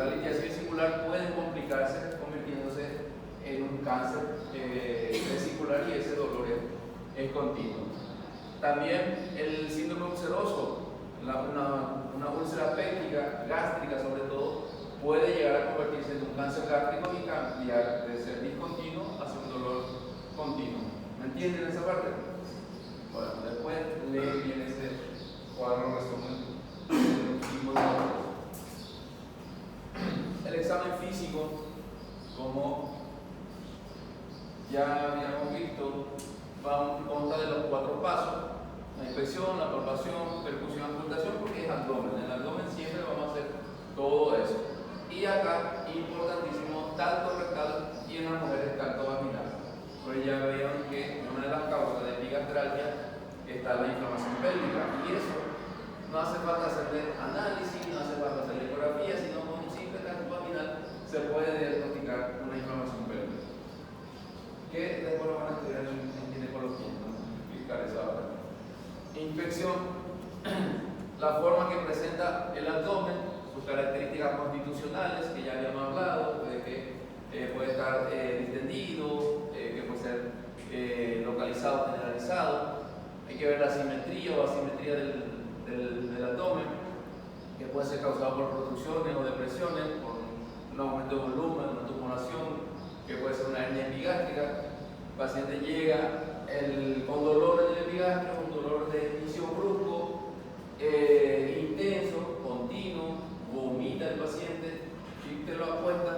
la litiasis vesicular puede complicarse convirtiéndose en un cáncer vesicular y ese dolor es continuo. También el síndrome ulceroso, una úlcera péptica, gástrica sobre todo, puede llegar a convertirse en un cáncer gástrico y cambiar de ser discontinuo hacia un dolor continuo. ¿Me entienden esa parte? Bueno, después lee bien ese cuadro resumen. El examen físico, como ya habíamos visto, consta de los 4 pasos: la inspección, la palpación, percusión, auscultación, porque es abdomen. En el abdomen siempre vamos a hacer todo eso. Y acá, importantísimo, tacto rectal y en las mujeres tacto vaginal. Pues ya veían que una de las causas de epigastralgia está la inflamación pélvica, y eso no hace falta hacerle análisis, no hace falta hacerle ecografía, sino con un simple tacto vaginal se puede diagnosticar una inflamación pélvica. Que después lo van a estudiar en ginecología, no explicar eso ahora. Infección, la forma que presenta el abdomen, sus características constitucionales que ya habíamos hablado, de que puede estar distendido, que puede ser localizado, generalizado. Hay que ver la simetría o asimetría del abdomen, que puede ser causado por producciones o depresiones, por un aumento de volumen, una tumoración, que puede ser una hernia epigástrica. El paciente llega con dolor en el epigastrio, un dolor de inicio brusco, intenso, continuo, vomita el paciente, y usted lo acuesta,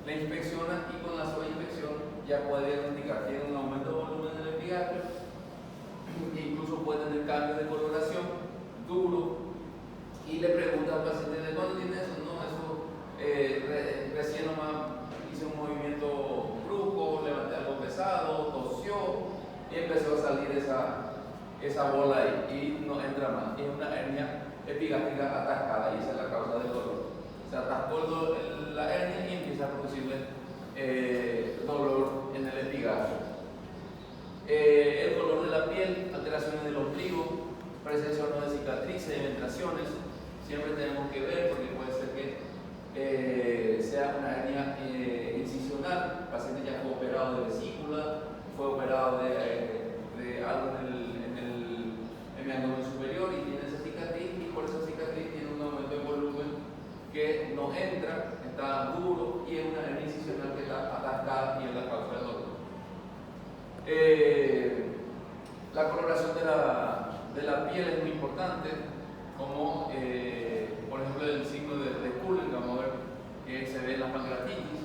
la inspecciona y con la sola inspección ya puede diagnosticar. Tiene un aumento de volumen en el epigastrio, incluso puede tener cambios de coloración, duro, y le pregunta al paciente: ¿de cuándo tiene eso? No, eso recién nomás hice un movimiento brusco, levanté algo pesado, tosió y empezó a salir esa bola ahí y no entra más. Es una hernia epigástrica atascada y esa es la causa del dolor. Se atascó la hernia y empieza a producirle dolor en el epigastrio. El dolor de la piel, alteraciones del ombligo, presencia o no de cicatrices, de ventraciones, siempre tenemos que ver, porque puede ser que sea una hernia incisional. El paciente ya fue operado de vesícula, fue operado de algo en el abdomen superior y tiene esa cicatriz, y por esa cicatriz tiene un aumento de volumen que no entra, está duro, y es una hernia incisional que está atascada y es la causa del dolor. La coloración de la piel es muy importante, como por ejemplo el signo de Cullen, vamos a ver que se ve en la pancreatitis.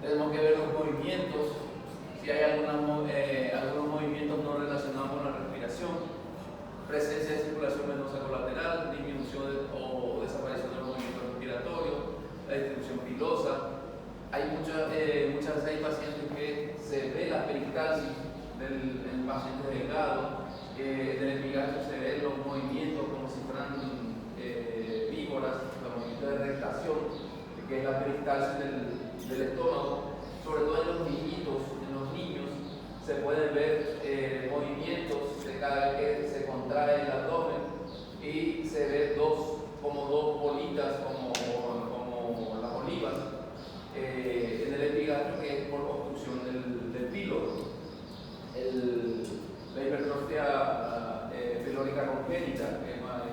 Tenemos que ver los movimientos, si hay algunos movimientos no relacionados con la respiración, presencia de circulación venosa colateral, disminución o desaparición del movimiento respiratorio, la distribución pilosa. Hay muchas veces hay pacientes que se ve la peristalsis del paciente delgado, del epigastrio se ven los movimientos como si fueran víboras, los movimientos de rectación, que es la peristalsis del estómago. Sobre todo en los niñitos, en los niños, se pueden ver movimientos de cada vez que se contrae el abdomen y se ve como dos bolitas, como las olivas. En el epigastrio, que es por obstrucción del píloro. La hipertrofia pilórica congénita,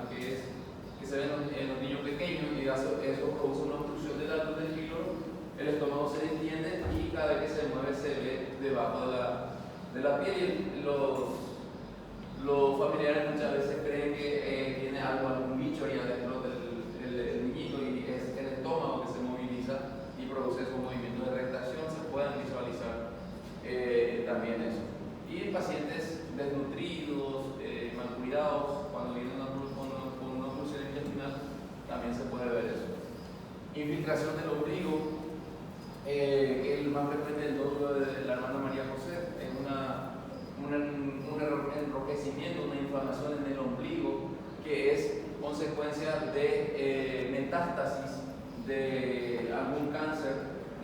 que se ve en los niños pequeños, y eso produce una obstrucción del píloro. El estómago se distiende y cada vez que se mueve se ve debajo de la piel. Y los familiares muchas veces creen que tiene algún bicho ahí adentro del niñito, y es el estómago que se moviliza y produce esos movimientos de rectación. Se pueden visualizar también eso. Y pacientes desnutridos, mal cuidados, cuando vienen con una oclusión intestinal, también se puede ver eso. Infiltración del ombligo, que es el más frecuente del nódulo de la hermana María José, es un enrojecimiento, una inflamación en el ombligo, que es consecuencia de metástasis de algún cáncer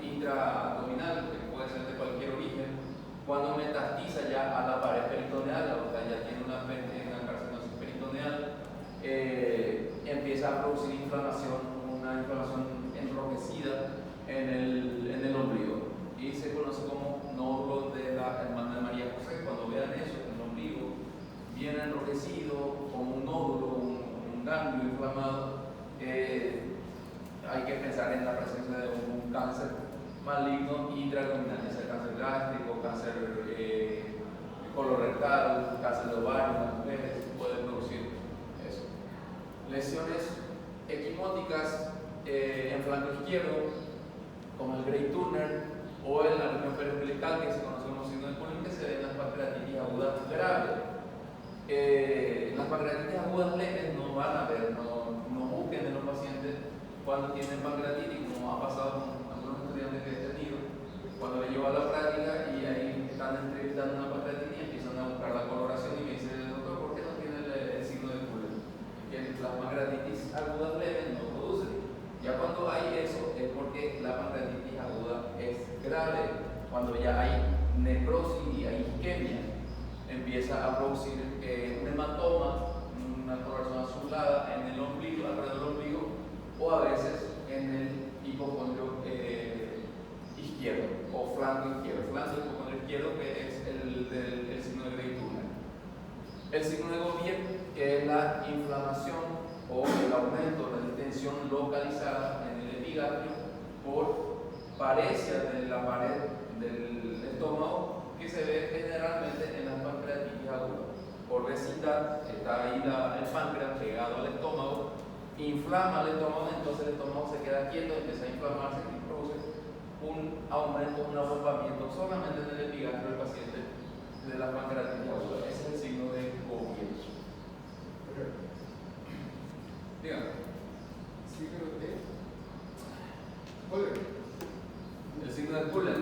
intraabdominal, que puede ser de cualquier origen. Cuando metastiza ya a la pared peritoneal, o sea, ya tiene una carcinosis peritoneal, empieza a producir inflamación, una inflamación hermana de María José, cuando vean eso, el ombligo bien enrojecido, como un nódulo, un ganglio inflamado, hay que pensar en la presencia de un cáncer maligno intraabdominal, ya sea cáncer gástrico, cáncer colorectal, cáncer de ovario en las mujeres, puede producir eso. Lesiones equimóticas en flanco izquierdo, como el Gray Turner, o en la región periumbilical, que se conoce como signo de Cullen, que se ven las pancreatitis agudas graves. Las pancreatitis agudas leves no van a ver, no busquen en los pacientes cuando tienen pancreatitis, como ha pasado con algunos estudiantes que he tenido, cuando le llevo a la práctica y ahí están entrevistando una pancreatitis y empiezan a buscar la coloración y me dicen, doctor, ¿por qué no tiene el signo de Cullen? Que las pancreatitis agudas leves no producen. Ya cuando hay eso es porque la pancreatitis aguda es grave. Cuando ya hay necrosis y hay isquemia, empieza a producir un hematoma, una coloración azulada en el ombligo, alrededor del ombligo, o a veces en el hipocondrio izquierdo o flanco izquierdo. Flanco hipocondrio izquierdo, que es el signo de Gray Turner. El signo de Gobiet, que es la inflamación o el aumento de la distensión localizada en el epigastrio por paresia de la pared del estómago, que se ve generalmente en las pancreatitis agudas. Por vecindad está ahí el páncreas pegado al estómago, inflama el estómago, entonces el estómago se queda quieto, empieza a inflamarse y produce un aumento, un agolpamiento solamente en el epigastrio del paciente de la pancreatitis aguda. Ese es el signo de Gobiet. Dígame. Sí, creo que. Cullen. El signo de Cullen.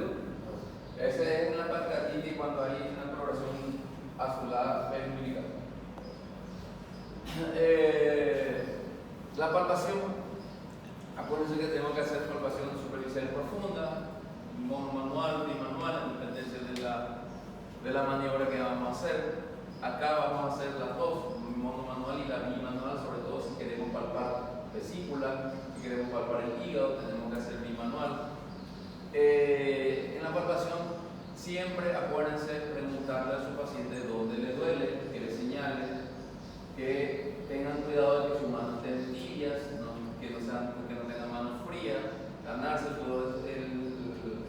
Ese es en la pancreatitis cuando hay una coloración azulada periumbilical. La palpación, acuérdense que tenemos que hacer palpación superficial profunda, monomanual, bimanual, en dependencia de la maniobra que vamos a hacer. Acá vamos a hacer las dos, monomanual y la bimanual, sobre todo si queremos palpar vesícula, si queremos palpar el hígado, tenemos que hacer bimanual. En la palpación, siempre acuérdense preguntarle a su paciente dónde le duele, que le señale, que tengan cuidado de que sus manos estén tibias, que no tengan manos frías, ganarse el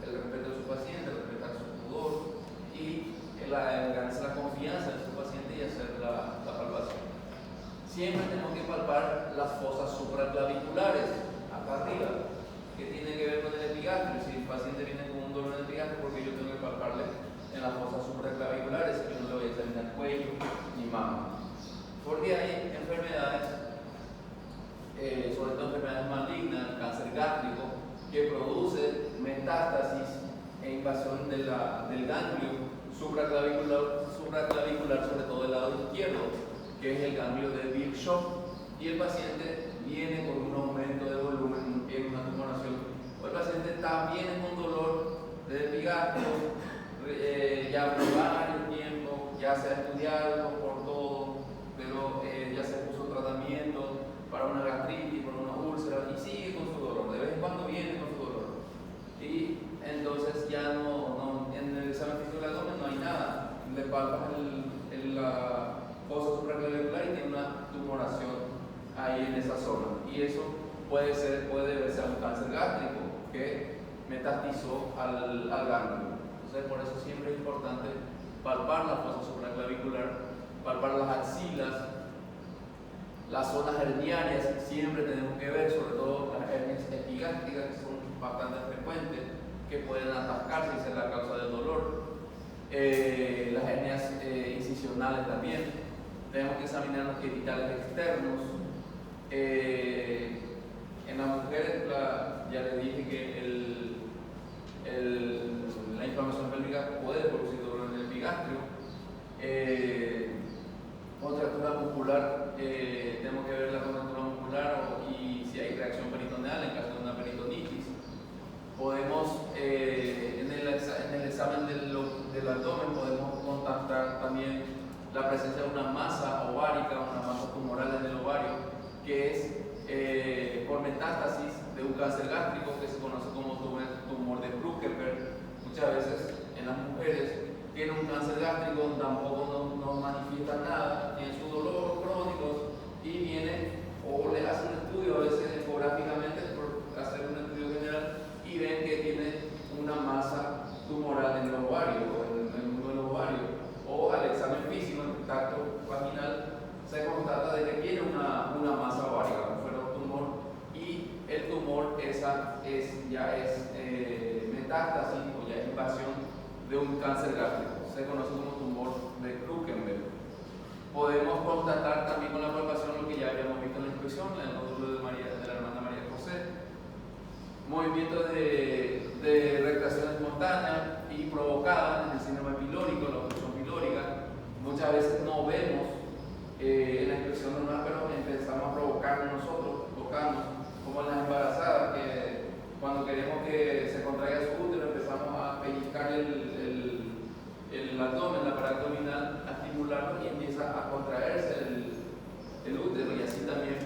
respeto de su paciente, respetar su pudor y ganarse la confianza de su paciente y hacer la palpación. Siempre tenemos que palpar las fosas supraclaviculares, acá arriba, que tiene que ver con el epigastrio. Si el paciente viene con un dolor en el epigastrio, porque yo tengo que palparle en las fosas supraclaviculares, yo no le voy a examinar cuello ni mama. Porque hay enfermedades, sobre todo enfermedades malignas, cáncer gástrico, que produce metástasis e invasión del ganglio supraclavicular, sobre todo del lado izquierdo, que es el ganglio de Virchow, y el paciente viene con un aumento de volumen, tiene una tumoración, o el paciente también con dolor de epigastrio, ya por varios tiempo, ya se ha estudiado por todo, pero ya se puso tratamiento para una gastritis, para una úlcera, y sigue con su dolor, de vez en cuando viene con su dolor. Y entonces ya en el examen físico del abdomen no hay nada, le palpas la fosa supraclavicular y tiene una tumoración ahí en esa zona. Y eso puede deberse a un cáncer gástrico que metastizó al ganglio. Entonces, por eso siempre es importante palpar la fosa supraclavicular, palpar las axilas, las zonas herniarias, siempre tenemos que ver, sobre todo las hernias epigástricas, que son bastante frecuentes, que pueden atascarse y ser la causa del dolor. Las hernias incisionales también. Tenemos que examinar los genitales externos. En las mujeres, ya les dije que la inflamación pélvica puede producir dolor en el epigastrio. Contractura muscular, tenemos que ver la contractura muscular y si hay reacción peritoneal en caso de una peritonitis. Podemos, en el examen del abdomen, podemos contactar también la presencia de una masa ovárica, una masa tumoral en el ovario, que es por metástasis de un cáncer gástrico que se conoce como tumor de Brukenberg. Muchas veces en las mujeres tiene un cáncer gástrico, tampoco no manifiesta nada, tiene su dolor crónico y viene o le hace un estudio, a veces ecográficamente, por hacer un estudio general, y ven que tiene una masa tumoral en el ovario o en uno de los ovarios, o al examen físico, en el tacto vaginal, se constata de que tiene una masa ovárica, un tumor, y el tumor ya es metástasis o ya es invasión de un cáncer gástrico, se conoce como tumor de Krukenberg. Podemos constatar también con la palpación lo que ya habíamos visto en la inspección, el nódulo de la hermana María José, movimientos de recreación espontánea y provocada en el síndrome pilórico, la obstrucción pilórica. Muchas veces no vemos en la inspección normal, pero empezamos a provocarnos nosotros, tocamos, como en las embarazadas, que cuando queremos que se contraiga su útero empezamos a pellizcar el abdomen, la pared abdominal, a estimularlo y empieza a contraerse el útero, y así también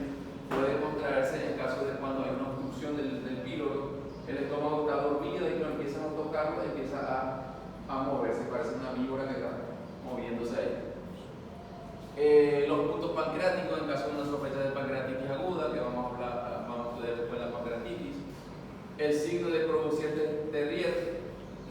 puede contraerse en el caso de cuando hay una obstrucción del píloro, el estómago está dormido y cuando empiezan a tocarlo empieza a moverse, parece una víbora que está moviéndose ahí. Los puntos pancreáticos, en caso de una sospecha de pancreatitis aguda, que vamos a estudiar después la pancreatitis. El signo de Courvoisier-Terrier,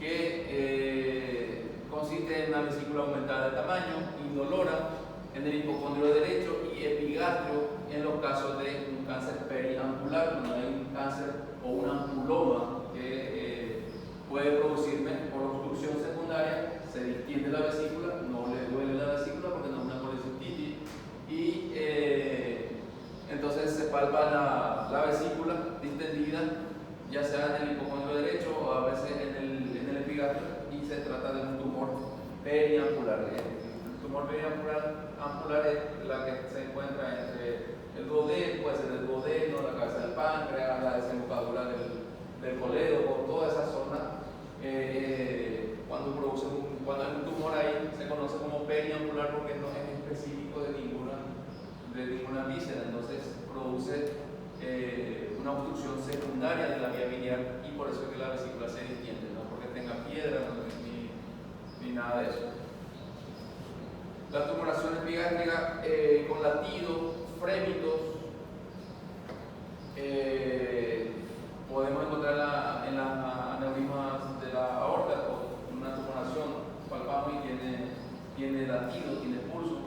que consiste en una vesícula aumentada de tamaño, indolora, en el hipocondrio derecho, y epigastrio en los casos de un cáncer periampular, cuando hay un cáncer o un ampuloma que puede producirme por obstrucción secundaria, se distiende la vesícula, no le duele la vesícula porque no es una colecistitis, y entonces se palpa la vesícula distendida, ya sea en el hipocondrio derecho o a veces en el epigastrio, y se trata de un tumor periampular. El tumor periampular es la que se encuentra entre el duodeno, puede ser el duodeno, la cabeza del páncreas, la desembocadura del colédoco, toda esa zona. Cuando hay un tumor ahí, se conoce como periampular porque no es específico de ninguna víscera, entonces produce una obstrucción secundaria de la vía biliar, y por eso es que la vesícula se distiende, no porque tenga piedra ni nada de eso. Las tumoraciones epigástricas con latidos, frémitos, podemos encontrar en las aneurismas de la aorta, o una tumoración, palpamos y tiene latido, tiene pulso.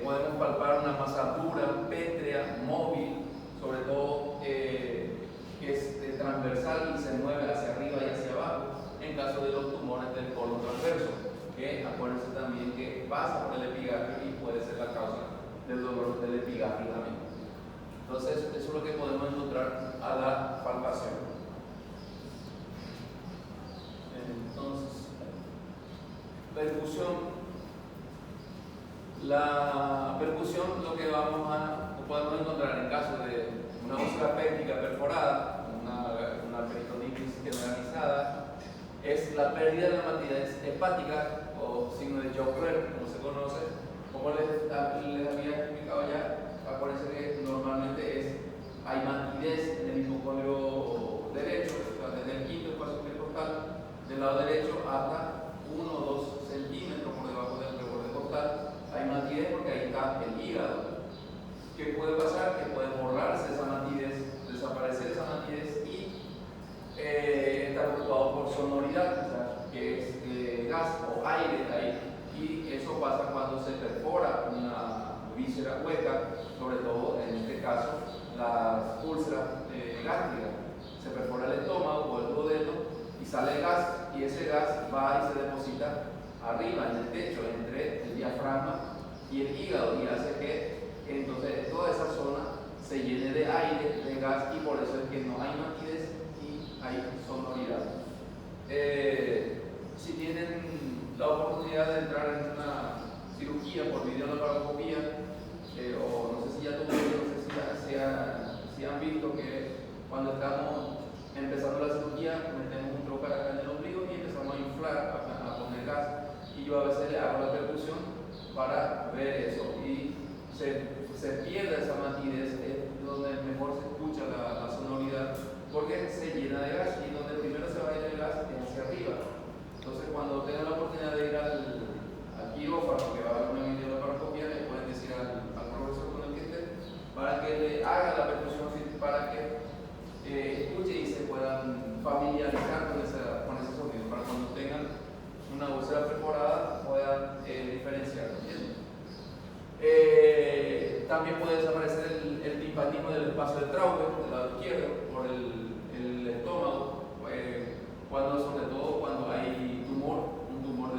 Podemos palpar una masa dura, pétrea, móvil, sobre todo que es transversal y se mueve hacia arriba y hacia abajo, en caso de los tumores del colon transverso, que acuérdense también que pasa por el epigastrio y puede ser la causa del dolor del epigastrio también. Entonces, eso es lo que podemos encontrar a la palpación. Entonces, percusión. La percusión, lo que podemos encontrar en caso de una úlcera péptica perforada, una peritonitis generalizada, es la pérdida de la matidez hepática o signo de Joubert, como se conoce. Como les había explicado ya, acuérdense que normalmente hay matidez en el hipocondrio derecho, desde el quinto espacio intercostal, del lado derecho hasta 1 o 2 centímetros por debajo del borde costal. Hay matidez porque ahí está el hígado. ¿Qué puede pasar? Que puede borrarse esa matidez, desaparecer esa matidez y estar ocupado por sonoridad, o sea, que es gas o aire ahí. Y eso pasa cuando se perfora una víscera hueca, sobre todo en este caso las úlceras gástricas. Se perfora el estómago o el duodeno y sale gas, y ese gas va y se deposita arriba en el techo entre el diafragma y el hígado, y hace que entonces toda esa zona se llene de aire, de gas, y por eso es que no hay matidez y hay sonoridad. Si tienen la oportunidad de entrar en una cirugía por videolaparoscopía, o no sé si ya tuvieron, no sé si han visto que cuando estamos empezando la cirugía metemos un trocar acá en el ombligo y empezamos a inflar, a poner gas, y yo a veces le hago la percusión para ver eso, y se pierde esa matidez, es donde mejor se escucha la sonoridad, porque se llena de gas, y donde primero se va a ir el gas es hacia arriba. Entonces, cuando tengan la oportunidad de ir al quirófano, que va a haber una videolaparoscopía, le pueden decir al profesor con el que esté para que le haga la percusión, para que escuche y se puedan familiarizar con ese sonido, para cuando tengan una úlcera perforada puedan diferenciar. También puede desaparecer el timpanismo del espacio del traume, del lado izquierdo, por el estómago, sobre todo cuando hay un tumor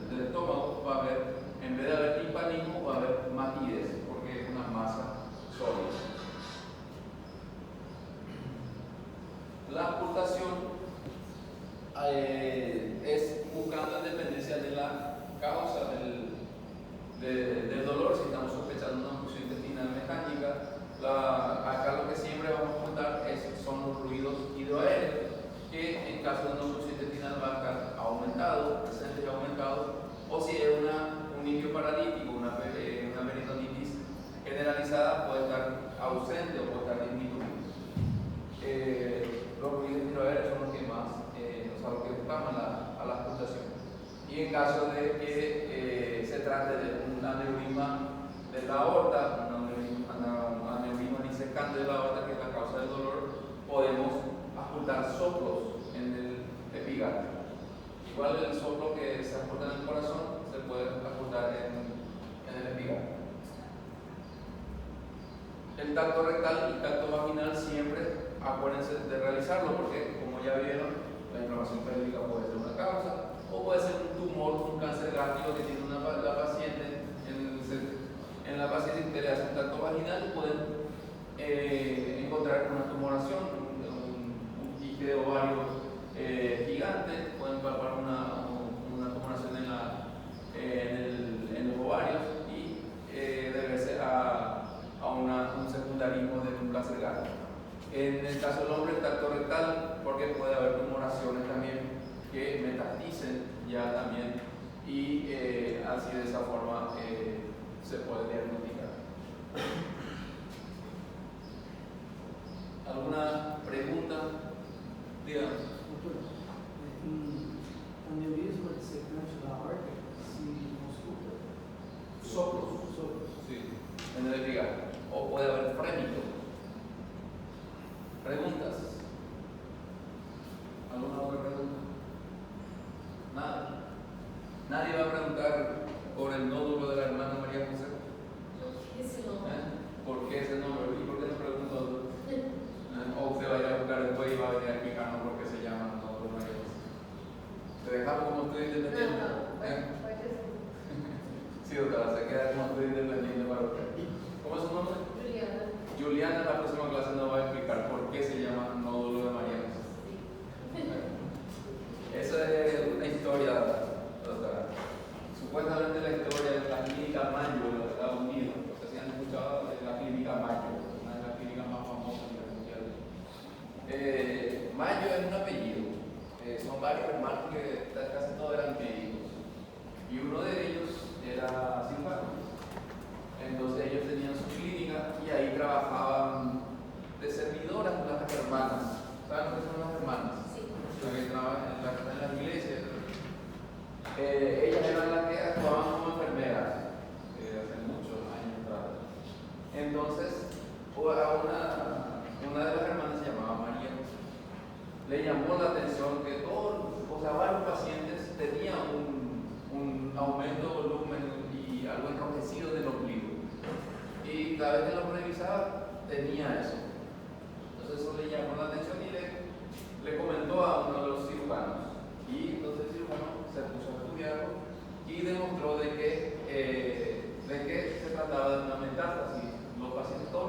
del estómago, va a haber, en vez de haber timpanismo, va a haber matidez, porque es una masa sólida. La auscultación es buscando en dependencia de la causa del dolor. Si estamos sospechando una obstrucción intestinal mecánica, acá lo que siempre vamos a contar son los ruidos hidroaéreos, que en caso de una obstrucción intestinal va a estar aumentado, presente y aumentado, o si es un niño paralítico, una peritonitis generalizada, puede estar ausente o puede estar disminuido. Los ruidos hidroaéreos son los que más, los que buscamos a la auscultación. Y en caso de que se trate de un aneurisma de la aorta, un aneurisma disecante de la aorta, que es la causa del dolor, podemos auscultar soplos en el epigastrio. Igual el soplo que se ausculta en el corazón se puede auscultar en el epigastrio. El tacto rectal y tacto vaginal siempre acuérdense de realizarlo, porque como ya vieron, la inflamación pélvica puede ser una causa, o puede ser un tumor, un cáncer gástrico que tiene la paciente. En la paciente que le hace un tacto vaginal pueden encontrar una tumoración, un tique de ovario gigante, pueden palpar una tumoración en los ovarios y deberse a un secundarismo de un cáncer gástrico. En el caso del hombre, el tacto rectal, porque puede haber tumoraciones también que metasticen ya también, y así de esa forma se puede diagnosticar. ¿Alguna pregunta? Dígame. Aneurisma dissecante da aorta, se consulta? Soplos. Sí, en el epigastrio. O puede haber frémito. ¿Preguntas? ¿Alguna otra pregunta? Nada. Nadie va a preguntar por el nódulo de la hermana María José. ¿Por qué ese nombre? ¿Y por qué no pregunta otro? O usted va a ir a buscar después y va a venir a explicarnos por qué se llama nódulo de María José. ¿Te dejamos como estudiante independiente? Sí, doctora, se queda como estudiante independiente para usted. ¿Cómo es su nombre? Juliana, en la próxima clase nos va a explicar por qué se llama nódulo de María José. Esa es una historia, doctora. Supuestamente la historia de la clínica Mayo de los Estados Unidos. No sé si han escuchado de la clínica Mayo, una de las clínicas más famosas a nivel mundial. Mayo es un apellido. Son varios hermanos que casi todos eran médicos. Y uno de ellos era cirujano. Entonces ellos tenían su clínica y ahí trabajaban de servidoras las hermanas. ¿Saben lo que son las hermanas? Sí. Las que trabajan en las iglesias. Ellas eran las que actuaban como enfermeras hace muchos años atrás. Entonces, una de las hermanas se llamaba María. Le llamó la atención que varios pacientes tenían un aumento de volumen y algo enrojecido del ombligo. Y cada vez que lo revisaba, tenía eso. Entonces eso le llamó la atención y le comentó a uno de los cirujanos. Y entonces el cirujano se puso a estudiarlo y demostró de que se trataba de una metástasis. Los pacientes, todos